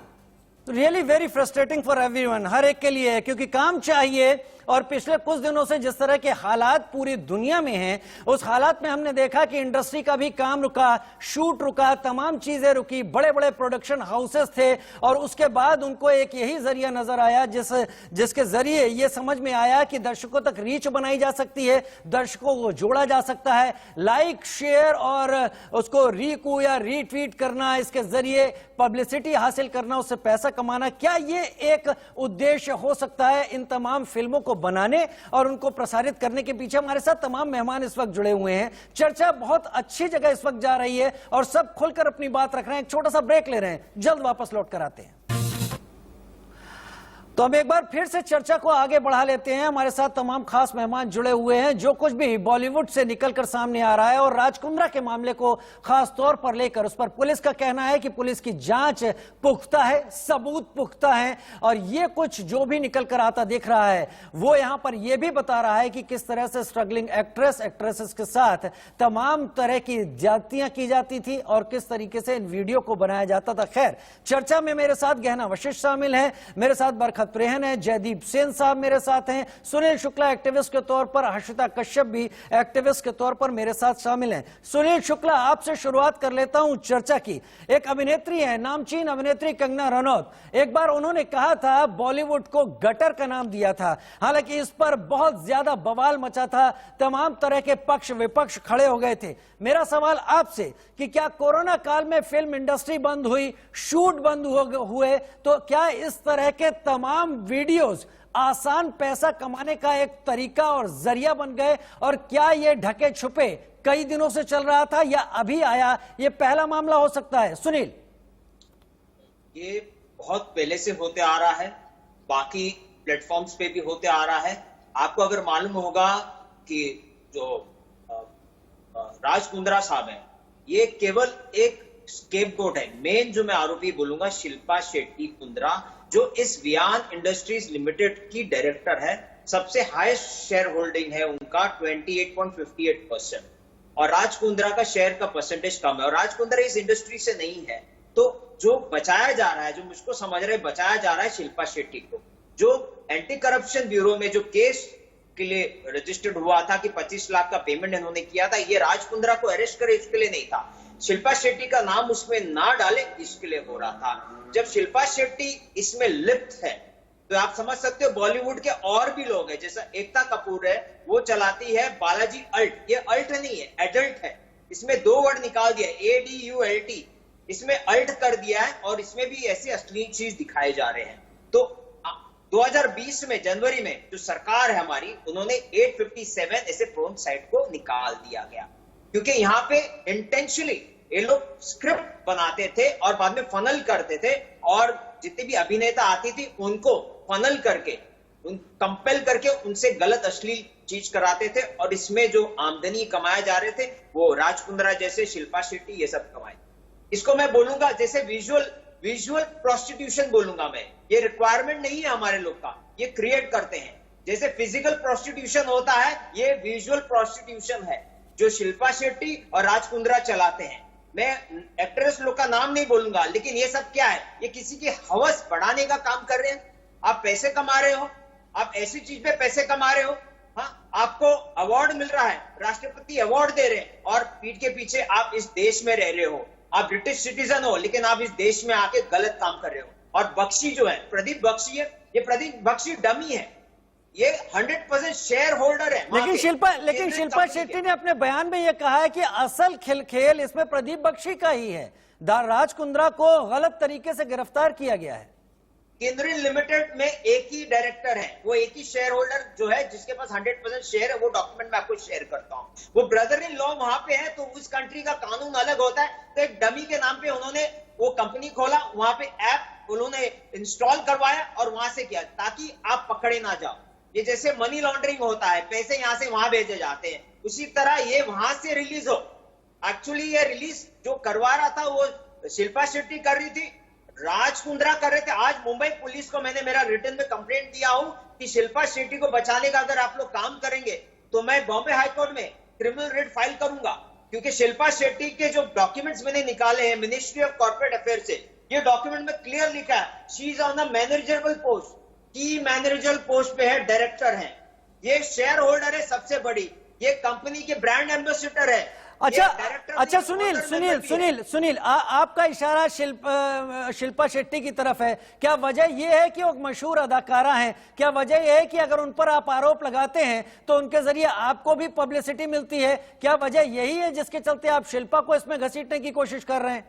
Really very frustrating for everyone, हर एक के लिए है, क्योंकि काम चाहिए। और पिछले कुछ दिनों से जिस तरह के हालात पूरी दुनिया में हैं, उस हालात में हमने देखा कि इंडस्ट्री का भी काम रुका, शूट रुका, तमाम चीजें रुकी, बड़े बड़े प्रोडक्शन हाउसेस थे, और उसके बाद उनको एक यही जरिया नजर आया जिसके जरिए ये समझ में आया कि दर्शकों तक रीच बनाई जा सकती है, दर्शकों को जोड़ा जा सकता है, लाइक, शेयर और उसको रीकू या रीट्वीट करना, इसके जरिए पब्लिसिटी हासिल करना, उससे पैसा कमाना। क्या ये एक उद्देश्य हो सकता है इन तमाम फिल्मों को बनाने और उनको प्रसारित करने के पीछे? हमारे साथ तमाम मेहमान इस वक्त जुड़े हुए हैं। चर्चा बहुत अच्छी जगह इस वक्त जा रही है और सब खुलकर अपनी बात रख रहे हैं। एक छोटा सा ब्रेक ले रहे हैं, जल्द वापस लौट कर आते हैं। तो हम एक बार फिर से चर्चा को आगे बढ़ा लेते हैं। हमारे साथ तमाम खास मेहमान जुड़े हुए हैं। जो कुछ भी बॉलीवुड से निकलकर सामने आ रहा है और राज कुंद्रा के मामले को खास तौर पर लेकर उस पर पुलिस का कहना है कि पुलिस की जांच पुख्ता है, सबूत पुख्ता है, और ये कुछ जो भी निकलकर आता दिख रहा है वो यहां पर यह भी बता रहा है कि किस तरह से स्ट्रगलिंग एक्ट्रेसेस के साथ तमाम तरह की ज्यादतियां की जाती थी और किस तरीके से इन वीडियो को बनाया जाता था। खैर, चर्चा में मेरे साथ गहना वशिष्ठ शामिल है, मेरे साथ बरखत प्रेहन है, जयदीप सेन साहब मेरे साथ हैं, सुनील शुक्ला एक्टिविस्ट के तौर पर, हर्षिता कश्यप भी एक्टिविस्ट के तौर पर मेरे साथ शामिल हैं। सुनील शुक्ला, आपसे शुरुआत कर लेता हूं चर्चा की। एक अभिनेत्री है, नामचीन अभिनेत्री कंगना रनौत, एक बार उन्होंने कहा था बॉलीवुड को गटर का नाम दिया था। हालांकि इस पर बहुत ज्यादा बवाल मचा था, तमाम तरह के पक्ष विपक्ष खड़े हो गए थे। मेरा सवाल आपसे कि क्या कोरोना काल में फिल्म इंडस्ट्री बंद हुई, शूट बंद हुए, तो क्या इस तरह के तमाम वीडियोस आसान पैसा कमाने का एक तरीका और जरिया बन गए? और क्या ये ढके छुपे कई दिनों से चल रहा था या अभी आया, ये पहला मामला हो सकता है? सुनील, ये बहुत पहले से होते आ रहा है, बाकी प्लेटफॉर्म्स पे भी होते आ रहा है। आपको अगर मालूम होगा कि जो राज कुंद्रा साहब हैं, ये केवल एक स्केपगोट है। मेन जो मैं आरोपी बोलूंगा शिल्पा शेट्टी कुंद्रा, जो इस वियान इंडस्ट्रीज लिमिटेड की डायरेक्टर है। सबसे हाईएस्ट शेयर होल्डिंग है उनका 28.58%, और राज कुंद्रा का शेयर का परसेंटेज कम है, और राज कुंद्रा इस इंडस्ट्री से नहीं है। तो जो बचाया जा रहा है, जो मुझको समझ रहे बचाया जा रहा है शिल्पा शेट्टी को, जो एंटी करप्शन ब्यूरो में जो केस के लिए रजिस्टर्ड हुआ था कि 25 लाख का पेमेंट इन्होंने किया था, ये राज कुंद्रा को अरेस्ट करे इसके लिए नहीं था, शिल्पा शेट्टी का नाम उसमें ना डाले इसके लिए हो रहा था। जब शिल्पा शेट्टी इसमें लिप्त है तो आप समझ सकते हो बॉलीवुड के और भी लोग हैं, जैसा एकता कपूर है, वो चलाती है बालाजी अल्ट। ये अल्ट नहीं है, एडल्ट है। इसमें 2 वर्ड निकाल दिया, ADULT, इसमें अल्ट कर दिया है, और इसमें भी ऐसी अश्लील चीज दिखाए जा रहे हैं। तो 2020 में जनवरी में जो सरकार है हमारी, उन्होंने 857 ऐसे फोन साइट को निकाल दिया गया, क्योंकि यहाँ पे इंटेंशनली ये लोग स्क्रिप्ट बनाते थे और बाद में फनल करते थे, और जितने भी अभिनेता आती थी उनको फनल करके, कंपेल करके उनसे गलत अश्लील चीज कराते थे, और इसमें जो आमदनी कमाए जा रहे थे वो राज कुंद्रा जैसे, शिल्पा शेट्टी, ये सब कमाए। इसको मैं बोलूंगा जैसे विजुअल प्रोस्टिट्यूशन बोलूंगा मैं। ये रिक्वायरमेंट नहीं है हमारे लोग का, ये क्रिएट करते हैं। जैसे फिजिकल प्रोस्टिट्यूशन होता है, ये विजुअल प्रोस्टिट्यूशन है जो शिल्पा शेट्टी और राज कुंद्रा चलाते हैं। मैं एक्ट्रेस लोग का नाम नहीं बोलूंगा, लेकिन ये सब क्या है, ये किसी की हवस बढ़ाने का काम कर रहे हैं। आप पैसे कमा रहे हो, आप ऐसी चीज पे पैसे कमा रहे हो, हाँ, आपको अवार्ड मिल रहा है, राष्ट्रपति अवार्ड दे रहे हैं, और पीठ के पीछे आप इस देश में रह रहे हो, आप ब्रिटिश सिटीजन हो, लेकिन आप इस देश में आके गलत काम कर रहे हो। और बख्शी जो है, प्रदीप बख्शी है, ये प्रदीप बख्शी डमी है, ये 100% शेयर होल्डर है। लेकिन शिल्पा शेट्टी ने अपने बयान में यह कहा है कि असल खेल इसमें प्रदीप बख्शी का ही है। राज कुंद्रा को गलत तरीके से गिरफ्तार किया गया है। केंद्रीय लिमिटेड में एक ही डायरेक्टर है, वो एक ही शेयर होल्डर जो है, जिसके पास 100% शेयर है, वो डॉक्यूमेंट मैं आपको शेयर करता हूं। वो ब्रदर इन लॉ वहां पे है, तो उस कंट्री का कानून अलग होता है। तो एक डमी के नाम पे उन्होंने वो कंपनी खोला, वहां पे ऐप उन्होंने इंस्टॉल करवाया और वहां से किया, ताकि आप पकड़े ना जाओ। ये जैसे मनी लॉन्ड्रिंग होता है, पैसे यहां से वहां भेजे जाते हैं, उसी तरह ये वहां से रिलीज हो। एक्चुअली ये रिलीज जो करवा रहा था वो शिल्पा शेट्टी कर रही थी, राज कुंद्रा कर रहे थे। आज मुंबई पुलिस को मैंने मेरा रिटर्न में कंप्लेंट दिया हूं कि शिल्पा शेट्टी को बचाने का अगर आप लोग काम करेंगे तो मैं बॉम्बे हाईकोर्ट में क्रिमिनल रिट फाइल करूंगा, क्योंकि शिल्पा शेट्टी के जो डॉक्यूमेंट्स मैंने निकाले हैं मिनिस्ट्री ऑफ कॉर्पोरेट अफेयर से, ये डॉक्यूमेंट में क्लियर लिखा है she is on the managerial post, की मैनेजरल पोस्ट पे है, डायरेक्टर है, ये शेयर होल्डर है सबसे बड़ी, ये कंपनी के ब्रांड एम्बेसडर है। अच्छा सुनील, आपका इशारा शिल्पा शेट्टी की तरफ है। क्या वजह यह है कि वो मशहूर अदाकारा हैं? क्या वजह यह है कि अगर उन पर आप आरोप लगाते हैं तो उनके जरिए आपको भी पब्लिसिटी मिलती है? क्या वजह यही है जिसके चलते आप शिल्पा को इसमें घसीटने की कोशिश कर रहे हैं?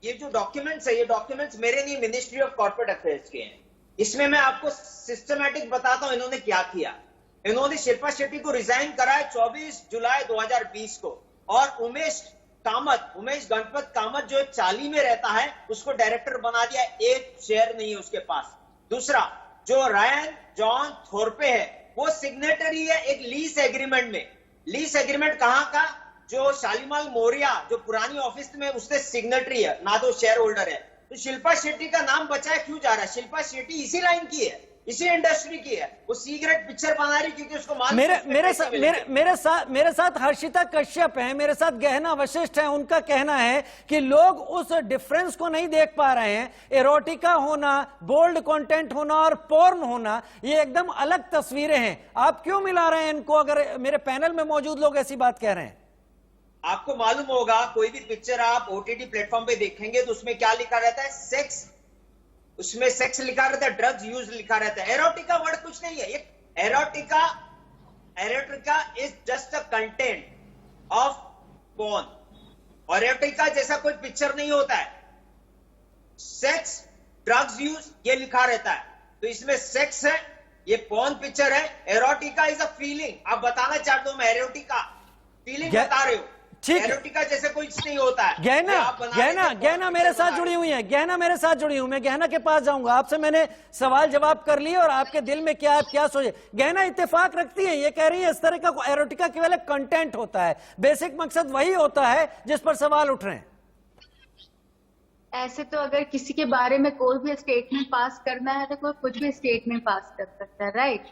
ये जो डॉक्यूमेंट्स है, ये डॉक्यूमेंट्स मेरे नहीं, मिनिस्ट्री ऑफ कॉर्पोरेट अफेयर्स के हैं। इसमें मैं आपको सिस्टमैटिक बताता हूं इन्होंने क्या किया। इन्होंने शिल्पा शेट्टी को रिजाइन कराया 24 जुलाई 2020 को, और उमेश गणपत कामत जो चाली में रहता है उसको डायरेक्टर बना दिया, एक शेयर नहीं है उसके पास। दूसरा, जो रायन जॉन थोरपे है वो सिग्नेटरी है एक लीज एग्रीमेंट में। लीज एग्रीमेंट कहां का? जो शालीमाल मौर्या जो पुरानी ऑफिस में, उससे सिग्नेटरी है, ना तो शेयर होल्डर है। तो शिल्पा शेट्टी का नाम बचाया क्यों जा रहा है? शिल्पा शेट्टी इसी लाइन की है, इसी इंडस्ट्री की है, वो सिगरेट पिक्चर बना रही क्योंकि उसको मेरे साथ हर्षिता कश्यप हैं, मेरे साथ गहना वशिष्ठ हैं। उनका कहना है कि लोग उस डिफरेंस को नहीं देख पा रहे हैं। एरोटिका होना, बोल्ड कंटेंट होना और पोर्न होना, ये एकदम अलग तस्वीरें हैं। आप क्यों मिला रहे हैं इनको, अगर मेरे पैनल में मौजूद लोग ऐसी बात कह रहे हैं? आपको मालूम होगा, कोई भी पिक्चर आप ओटीटी प्लेटफॉर्म पे देखेंगे तो उसमें क्या लिखा रहता है? सेक्स, उसमें सेक्स लिखा रहता है, ड्रग्स यूज लिखा रहता है। एरोटिका वर्ड कुछ नहीं है। Erotica is just a content of porn. और एरोटिका जैसा कोई पिक्चर नहीं होता है। सेक्स, ड्रग्स यूज, ये लिखा रहता है। तो इसमें सेक्स है, ये पोर्न पिक्चर है। Erotica is a feeling. आप बताना चाहते हो मैं एरोटिका फीलिंग बता रहे हो, ठीक है। एरोटिका जैसे कुछ नहीं होता है। गहना मेरे साथ जुड़ी हुई है, गहना मेरे साथ जुड़ी हूं। मैं गहना के पास जाऊंगा, आपसे मैंने सवाल जवाब कर लिए और आपके दिल में क्या क्या सोचे। गहना इत्तेफाक रखती है, ये कह रही है इस तरह का एरोटिका केवल एक कंटेंट होता है, बेसिक मकसद वही होता है जिस पर सवाल उठ रहे हैं। ऐसे तो अगर किसी के बारे में कोई भी स्टेटमेंट पास करना है तो कोई कुछ भी स्टेटमेंट पास कर सकता है, राइट?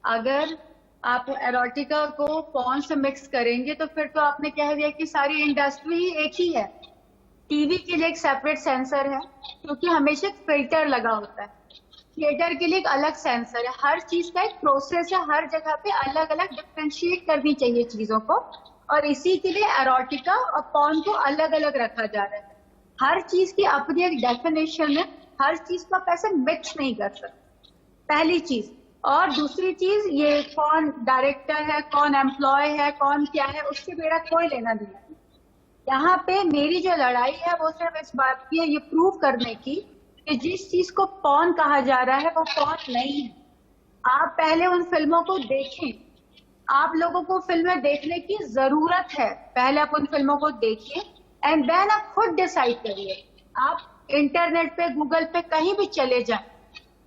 अगर आप एरोटिका को पॉर्न से मिक्स करेंगे तो फिर तो आपने कह दिया कि सारी इंडस्ट्री ही एक ही है। टीवी के लिए एक सेपरेट सेंसर है, क्योंकि हमेशा एक फिल्टर लगा होता है। थिएटर के लिए एक अलग सेंसर है। हर चीज का एक प्रोसेस है, हर जगह पे अलग अलग डिफरेंशिएट करनी चाहिए चीजों को, और इसी के लिए एरोटिका और पॉर्न को अलग अलग रखा जा रहा है। हर चीज की अपनी एक डेफिनेशन है, हर चीज को आप ऐसे मिक्स नहीं कर सकते, पहली चीज। और दूसरी चीज, ये कौन डायरेक्टर है, कौन एम्प्लॉय है, कौन क्या है, उससे मेरा कोई लेना देना नहीं। यहाँ पे मेरी जो लड़ाई है वो सिर्फ इस बात की है, ये प्रूव करने की कि जिस चीज को पॉर्न कहा जा रहा है वो पॉर्न नहीं है। आप पहले उन फिल्मों को देखें, आप लोगों को फिल्में देखने की जरूरत है। पहले आप उन फिल्मों को देखिए एंड देन आप खुद डिसाइड करिए। आप इंटरनेट पे, गूगल पे कहीं भी चले जाएं,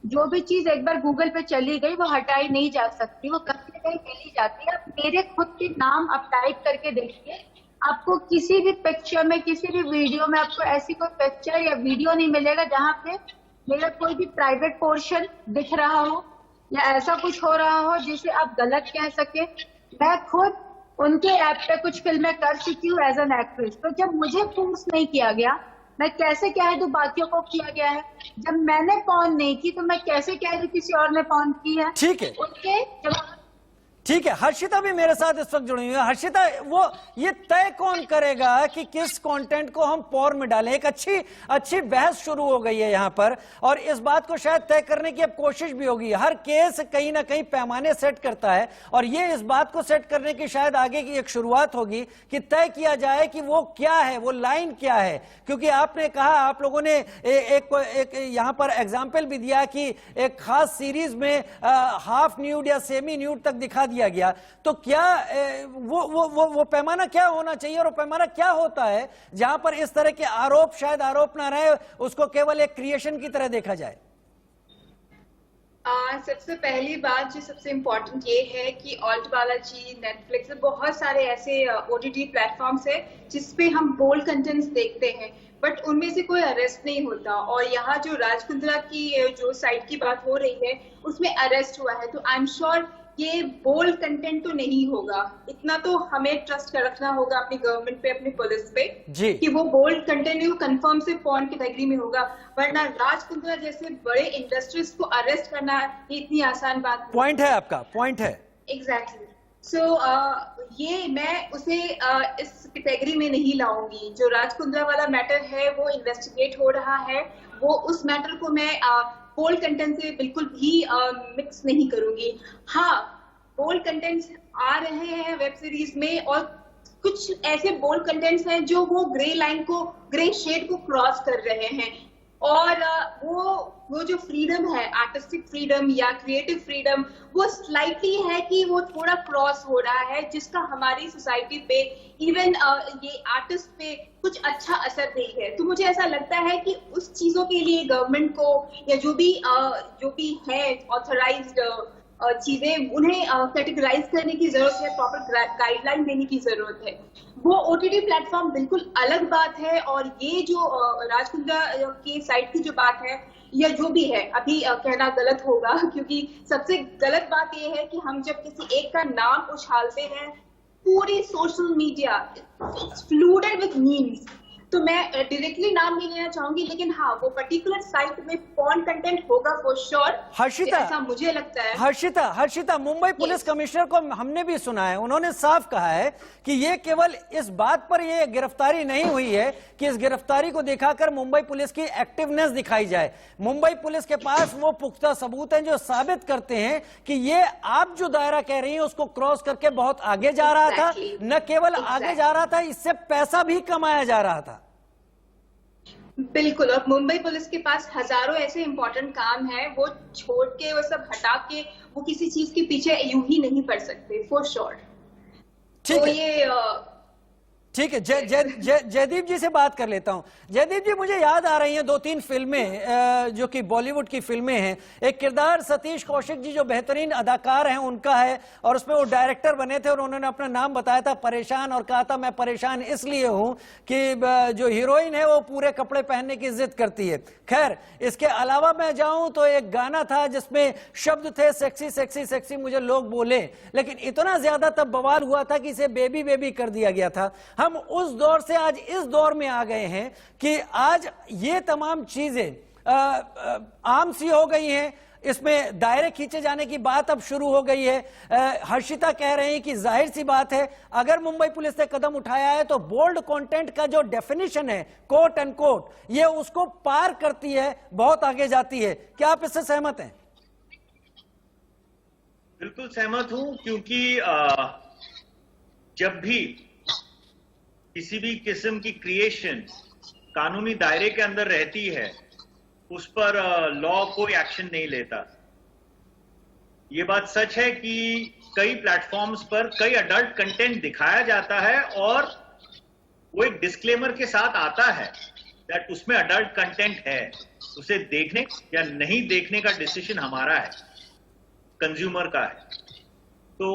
जो भी चीज एक बार गूगल पे चली गई वो हटाई नहीं जा सकती, वो कहीं ना कहीं मिली जाती है। आप मेरे खुद के नाम आप टाइप करके देखिए, आपको किसी भी पिक्चर में, किसी भी वीडियो में आपको ऐसी कोई पिक्चर या वीडियो नहीं मिलेगा जहाँ पे मेरा कोई भी प्राइवेट पोर्शन दिख रहा हो या ऐसा कुछ हो रहा हो जिसे आप गलत कह सके। मैं खुद उनके ऐप पे कुछ फिल्में कर चुकी हूँ एज एन एक्ट्रेस, तो जब मुझे फोर्स नहीं किया गया, मैं कैसे कह दूं बाकियों को किया गया है? जब मैंने पॉर्न नहीं की तो मैं कैसे कह दूं किसी और ने पॉर्न की है? ठीक है, उनके जवाब। ठीक है। हर्षिता भी मेरे साथ इस वक्त जुड़ी हुई है। हर्षिता, वो ये तय कौन करेगा कि किस कंटेंट को हम पॉर्न में डालें? एक अच्छी बहस शुरू हो गई है यहाँ पर, और इस बात को शायद तय करने की अब कोशिश भी होगी। हर केस कहीं ना कहीं पैमाने सेट करता है, और ये इस बात को सेट करने की शायद आगे की एक शुरुआत होगी कि तय किया जाए कि वो क्या है, वो लाइन क्या है। क्योंकि आपने कहा, आप लोगों ने एक यहाँ पर एग्जाम्पल भी दिया कि एक खास सीरीज में हाफ न्यूड या सेमी न्यूड तक दिखा दिया गया। तो क्या वो पैमाना क्या होना चाहिए, और वो पैमाना क्या होता है जहां पर इस तरह के आरोप शायद आरोप ना रहे, उसको केवल एक क्रिएशन की तरह देखा जाए? सबसे पहली बात जो सबसे इम्पोर्टेंट ये है कि ऑल्ट बालाजी, नेटफ्लिक्स, बहुत सारे ऐसे OTT प्लेटफॉर्म्स है जिसपे हम बोल्ड कंटेंट्स देखते हैं, बट उनमें से कोई अरेस्ट नहीं होता। और यहाँ जो राज कुंद्रा की जो साइट की बात हो रही है उसमें अरेस्ट हुआ है, तो आई एम श्योर ये बोल्ड कंटेंट तो नहीं होगा। इतना तो हमें ट्रस्ट कर रखना होगा अपनी गवर्नमेंट पे, अपनी पुलिस पे जी, कि वो बोल्ड कंटेंट नहीं, वो कंफर्म से पॉर्न कैटेगरी में होगा। वरना राज कुंद्रा जैसे बड़े इंडस्ट्रीज को अरेस्ट करना ये इतनी आसान बात नहीं। पॉइंट है आपका, पॉइंट है। एग्जैक्टली। सो ये मैं उसे इस कैटेगरी में नहीं लाऊंगी। जो राज कुंद्रा वाला मैटर है वो इन्वेस्टिगेट हो रहा है, वो उस मैटर को मैं बोल्ड कंटेंट से बिल्कुल भी मिक्स नहीं करूंगी। हाँ, बोल्ड कंटेंट्स आ रहे हैं वेब सीरीज में, और कुछ ऐसे बोल्ड कंटेंट्स हैं जो वो ग्रे लाइन को, ग्रे शेड को क्रॉस कर रहे हैं। और वो जो फ्रीडम है, आर्टिस्टिक फ्रीडम या क्रिएटिव फ्रीडम, वो स्लाइटली है कि वो थोड़ा क्रॉस हो रहा है, जिसका हमारी सोसाइटी पे, इवन ये आर्टिस्ट पे कुछ अच्छा असर नहीं है। तो मुझे ऐसा लगता है कि उस चीजों के लिए गवर्नमेंट को या जो भी है ऑथराइज्ड चीजें, उन्हें कैटेगराइज करने की जरूरत है, प्रॉपर गाइडलाइन देने की जरूरत है। वो OTT प्लेटफॉर्म बिल्कुल अलग बात है, और ये जो राज कुंद्रा की साइट की जो बात है या जो भी है, अभी कहना गलत होगा, क्योंकि सबसे गलत बात ये है कि हम जब किसी एक का नाम उछालते हैं, पूरी सोशल मीडिया फ्लूडेड विद मीम्स। तो मैं डायरेक्टली नाम नहीं लेना चाहूंगी, लेकिन हाँ, वो पर्टिकुलर साइट में पॉर्न कंटेंट होगा फॉर श्योर। हर्षिता, ऐसा मुझे लगता है। हर्षिता, मुंबई पुलिस कमिश्नर को हमने भी सुना है, उन्होंने साफ कहा है कि ये केवल इस बात पर ये गिरफ्तारी नहीं हुई है कि इस गिरफ्तारी को दिखाकर मुंबई पुलिस की एक्टिवनेस दिखाई जाए। मुंबई पुलिस के पास वो पुख्ता सबूत हैं जो साबित करते हैं कि ये आप जो दायरा कह रही हैं उसको क्रॉस करके बहुत आगे जा रहा था। न केवल आगे जा रहा था, इससे पैसा भी कमाया जा रहा था। बिल्कुल, और मुंबई पुलिस के पास हजारों ऐसे इंपॉर्टेंट काम है, वो छोड़ के, वो सब हटा के वो किसी चीज के पीछे यूं ही नहीं पड़ सकते, फॉर श्योर। तो ये ठीक है, जयदीप जी से बात कर लेता हूं। जयदीप जी, मुझे याद आ रही हैं 2-3 फिल्में जो कि बॉलीवुड की फिल्में हैं। एक किरदार सतीश कौशिक जी जो बेहतरीन अदाकार हैं उनका है, और उसमें वो डायरेक्टर बने थे, और उन्होंने अपना नाम बताया था परेशान, और कहा था मैं परेशान इसलिए हूं कि जो हीरोइन है वो पूरे कपड़े पहनने की जिद करती है। खैर, इसके अलावा मैं जाऊं तो एक गाना था जिसमें शब्द थे सेक्सी सेक्सी सेक्सी मुझे लोग बोले, लेकिन इतना ज्यादा तब बवाल हुआ था कि इसे बेबी बेबी कर दिया गया था। हम उस दौर से आज इस दौर में आ गए हैं कि आज ये तमाम चीजें आम सी हो गई हैं, इसमें दायरे खींचे जाने की बात अब शुरू हो गई है। हर्षिता कह रहे हैं कि जाहिर सी बात है, अगर मुंबई पुलिस ने कदम उठाया है तो बोल्ड कंटेंट का जो डेफिनेशन है, कोट एंड कोट, ये उसको पार करती है, बहुत आगे जाती है। क्या आप इससे सहमत हैं? बिल्कुल सहमत हूं, क्योंकि जब भी किसी भी किस्म की क्रिएशन कानूनी दायरे के अंदर रहती है, उस पर लॉ कोई एक्शन नहीं लेता। ये बात सच है कि कई प्लेटफॉर्म्स पर कई अडल्ट कंटेंट दिखाया जाता है, और वो एक डिस्क्लेमर के साथ आता है दैट उसमें अडल्ट कंटेंट है। उसे देखने या नहीं देखने का डिसीजन हमारा है, कंज्यूमर का है। तो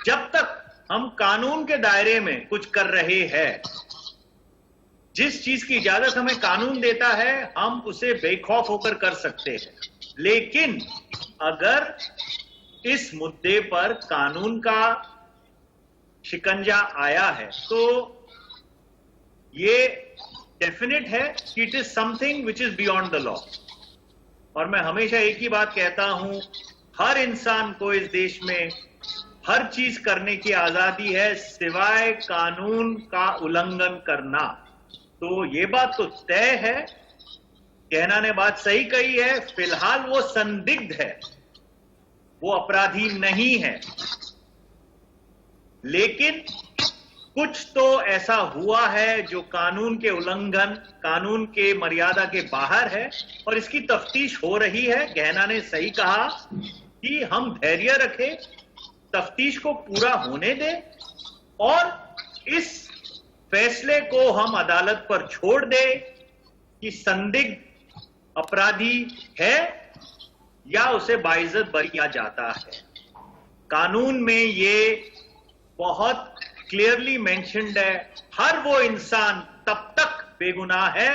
जब तक हम कानून के दायरे में कुछ कर रहे हैं, जिस चीज की इजाजत हमें कानून देता है, हम उसे बेखौफ होकर कर सकते हैं। लेकिन अगर इस मुद्दे पर कानून का शिकंजा आया है तो ये डेफिनेट है कि it is something which is beyond the law. और मैं हमेशा एक ही बात कहता हूं, हर इंसान को इस देश में हर चीज करने की आजादी है सिवाय कानून का उल्लंघन करना। तो ये बात तो तय है, गहना ने बात सही कही है, फिलहाल वो संदिग्ध है, वो अपराधी नहीं है, लेकिन कुछ तो ऐसा हुआ है जो कानून के उल्लंघन, कानून के मर्यादा के बाहर है और इसकी तफ्तीश हो रही है। गहना ने सही कहा कि हम धैर्य रखें, तफ्तीश को पूरा होने दें और इस फैसले को हम अदालत पर छोड़ दें कि संदिग्ध अपराधी है या उसे बाइज्जत बरी किया जाता है। कानून में ये बहुत क्लियरली मेंशन्ड है, हर वो इंसान तब तक बेगुनाह है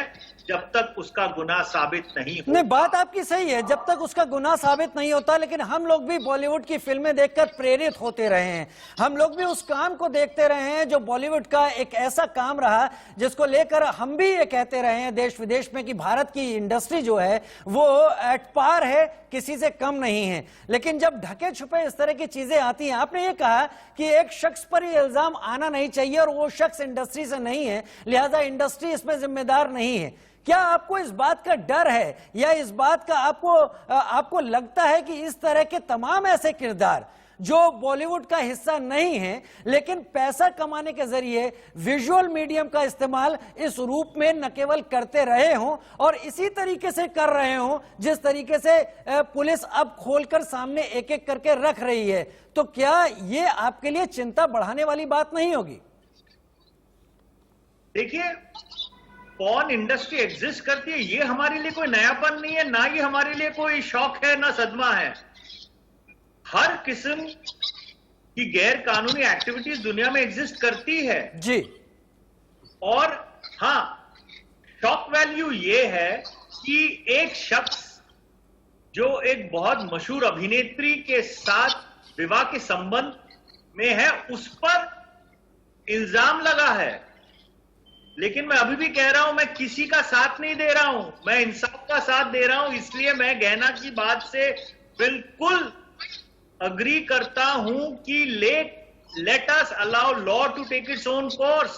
जब तक उसका गुनाह साबित नहीं होता। नहीं, बात आपकी सही है, जब तक उसका गुनाह साबित नहीं होता। लेकिन हम लोग भी बॉलीवुड की फिल्में देखकर प्रेरित होते रहे हैं, हम लोग भी उस काम को देखते रहे हैं जो बॉलीवुड का एक ऐसा काम रहा जिसको लेकर हम भी ये कहते रहे हैं देश विदेश में कि भारत की इंडस्ट्री जो है वो एट पार है, किसी से कम नहीं है। लेकिन जब ढके छुपे इस तरह की चीजें आती हैं, आपने ये कहा कि एक शख्स पर ये इल्जाम आना नहीं चाहिए और वो शख्स इंडस्ट्री से नहीं है, लिहाजा इंडस्ट्री इसमें जिम्मेदार नहीं है। क्या आपको इस बात का डर है या इस बात का आपको लगता है कि इस तरह के तमाम ऐसे किरदार जो बॉलीवुड का हिस्सा नहीं है लेकिन पैसा कमाने के जरिए विजुअल मीडियम का इस्तेमाल इस रूप में न केवल करते रहे हों और इसी तरीके से कर रहे हों जिस तरीके से पुलिस अब खोलकर सामने एक एक करके रख रही है, तो क्या ये आपके लिए चिंता बढ़ाने वाली बात नहीं होगी? देखिए, पॉर्न इंडस्ट्री एग्जिस्ट करती है, ये हमारे लिए कोई नयापन नहीं है, ना ये हमारे लिए कोई शौक है ना सदमा है। हर किस्म की गैर कानूनी एक्टिविटीज दुनिया में एग्जिस्ट करती है जी। और हां, शॉक वैल्यू ये है कि एक शख्स जो एक बहुत मशहूर अभिनेत्री के साथ विवाह के संबंध में है उस पर इल्जाम लगा है। लेकिन मैं अभी भी कह रहा हूं, मैं किसी का साथ नहीं दे रहा हूं, मैं इंसाफ का साथ दे रहा हूं। इसलिए मैं गहना की बात से बिल्कुल अग्री करता हूं कि let us allow law to take its own course.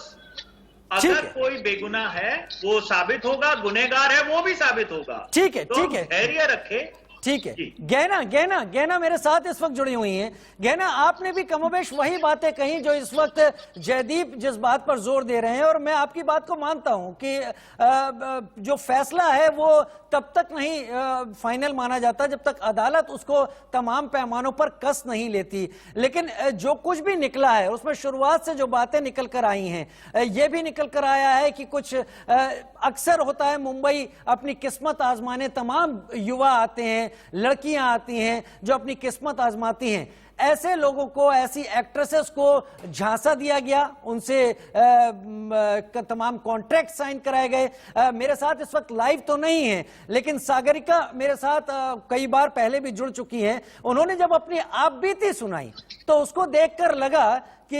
अगर कोई बेगुनाह है वो साबित होगा, गुनहगार है वो भी साबित होगा। ठीक है, तो ठीक है, धैर्य रखे। ठीक है। गहना मेरे साथ इस वक्त जुड़ी हुई हैं। गहना, आपने भी कमोबेश वही बातें कही जो इस वक्त जयदीप जिस बात पर जोर दे रहे हैं और मैं आपकी बात को मानता हूं कि जो फैसला है वो तब तक नहीं फाइनल माना जाता जब तक अदालत उसको तमाम पैमानों पर कस नहीं लेती। लेकिन जो कुछ भी निकला है उसमें शुरुआत से जो बातें निकल कर आई हैं, ये भी निकल कर आया है कि कुछ अक्सर होता है मुंबई अपनी किस्मत आजमाने तमाम युवा आते हैं, लड़कियां आती हैं जो अपनी किस्मत आजमाती हैं। ऐसे लोगों को, ऐसी एक्ट्रेसेस को झांसा दिया गया, उनसे तमाम कॉन्ट्रैक्ट साइन कराए गए। मेरे साथ इस वक्त लाइव तो नहीं है लेकिन सागरिका मेरे साथ कई बार पहले भी जुड़ चुकी हैं। उन्होंने जब अपनी आप बीती सुनाई तो उसको देखकर लगा कि